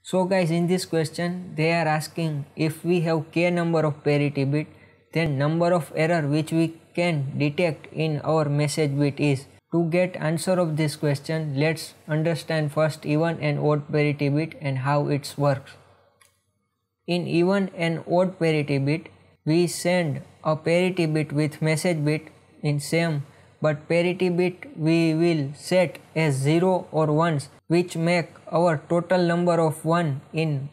So guys, in this question they are asking if we have k number of parity bit, then number of error which we can detect in our message bit is. To get answer of this question, let's understand first even and odd parity bit and how it works. In even and odd parity bit, we send a parity bit with message bit in same, but parity bit we will set as 0 or 1s, which make our total number of 1 in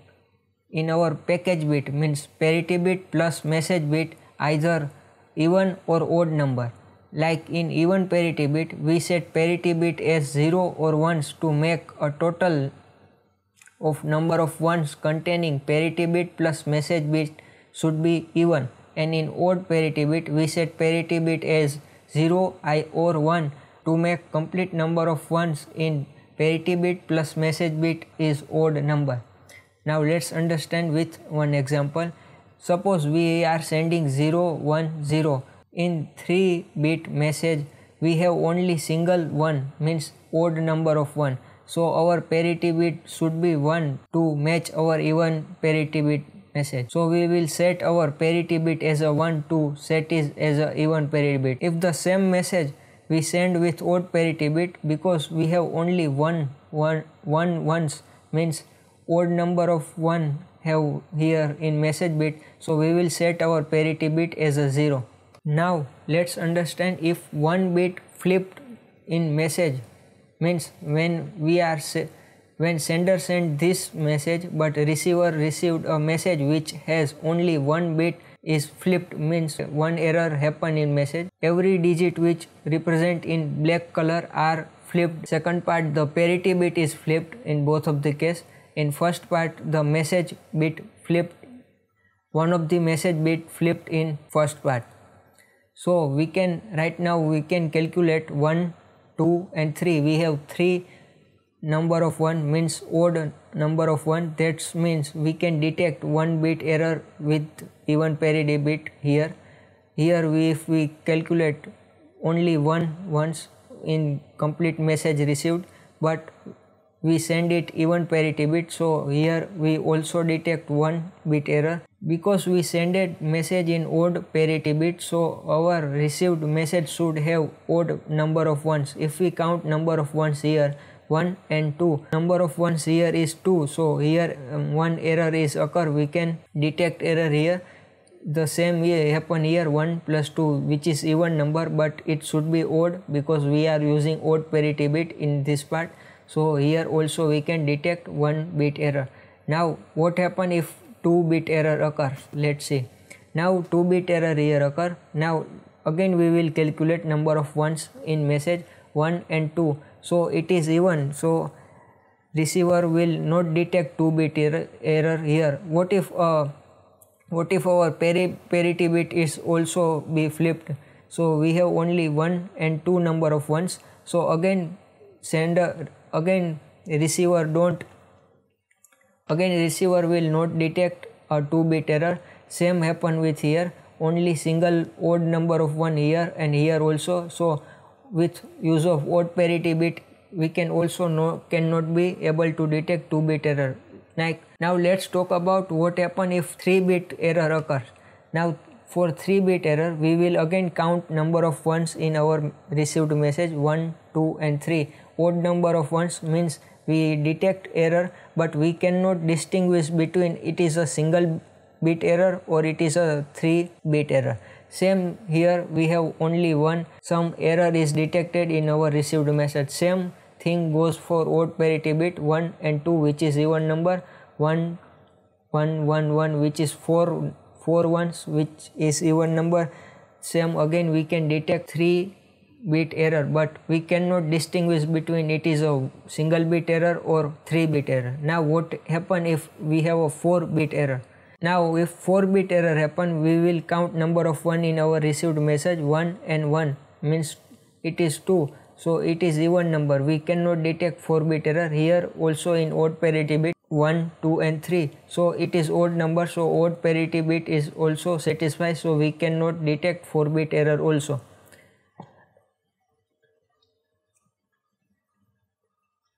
our package bit, means parity bit plus message bit either even or odd number. Like in even parity bit, we set parity bit as 0 or 1s to make a total of number of 1s containing parity bit plus message bit should be even, and in odd parity bit we set parity bit as 0 or 1 to make complete number of 1s in parity bit plus message bit is odd number. Now let's understand with one example. Suppose we are sending 0 1 0. In 3-bit message we have only single 1, means odd number of 1. So our parity bit should be 1 to match our even parity bit message. So we will set our parity bit as a 1 to set it as a even parity bit. If the same message we send with odd parity bit, because we have only one ones, means odd number of 1 have here in message bit, so we will set our parity bit as a 0. Now let's understand if one bit flipped in message, means when sender sent this message but receiver received a message which has only one bit is flipped, means one error happen in message. Every digit which represent in black color are flipped. Second part, the parity bit is flipped in both of the case. In first part, the message bit flipped, one of the message bit flipped in first part. So we can right now we can calculate 1, 2 and 3. We have 3 number of 1, means odd number of 1. That means we can detect 1 bit error with even parity bit here. If we calculate only 1 once in complete message received, but we send it even parity bit, so here we also detect 1 bit error. Because we sended message in odd parity bit, so our received message should have odd number of 1s. If we count number of 1s here, 1 and 2, number of 1s here is 2, so here one error is occur, we can detect error here. The same happen here, 1 plus 2, which is even number, but it should be odd because we are using odd parity bit in this part. So here also we can detect 1 bit error. Now what happen if 2 bit error occurs? Let's see. Now 2 bit error here occur. Now again we will calculate number of 1s in message, 1 and 2. So it is even, so receiver will not detect 2 bit error here. What if our parity bit is also be flipped? So we have only 1 and 2 number of 1s. So again receiver will not detect a 2 bit error. Same happen with here, only single odd number of 1 here and here also. So with use of odd parity bit we can also cannot be able to detect 2 bit error. Now let's talk about what happen if 3 bit error occurs. Now for 3 bit error we will again count number of 1s in our received message, 1, 2 and 3. Odd number of 1s means we detect error, but we cannot distinguish between it is a single bit error or it is a 3 bit error. Same here, we have only 1, some error is detected in our received message. Same thing goes for odd parity bit, 1 and 2 which is even number, 1 1 1 1 which is 4 1s which is even number. Same again we can detect 3 bit error, but we cannot distinguish between it is a single bit error or 3 bit error. Now what happen if we have a 4 bit error? Now if 4 bit error happen, we will count number of 1 in our received message, 1 and 1 means it is 2, so it is even number. We cannot detect 4 bit error. Here also in odd parity bit 1, 2 and 3, so it is odd number, so odd parity bit is also satisfied, so we cannot detect 4 bit error also.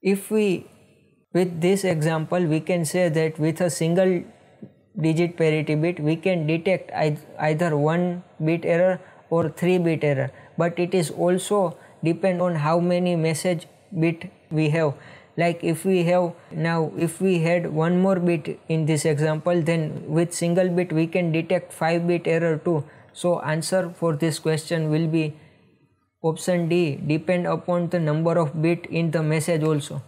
If we With this example, we can say that with a single digit parity bit, we can detect either 1 bit error or 3 bit error, but it is also depend on how many message bit we have. Like if we had one more bit in this example, then with single bit we can detect 5 bit error too. So answer for this question will be option D, depend upon the number of bit in the message also.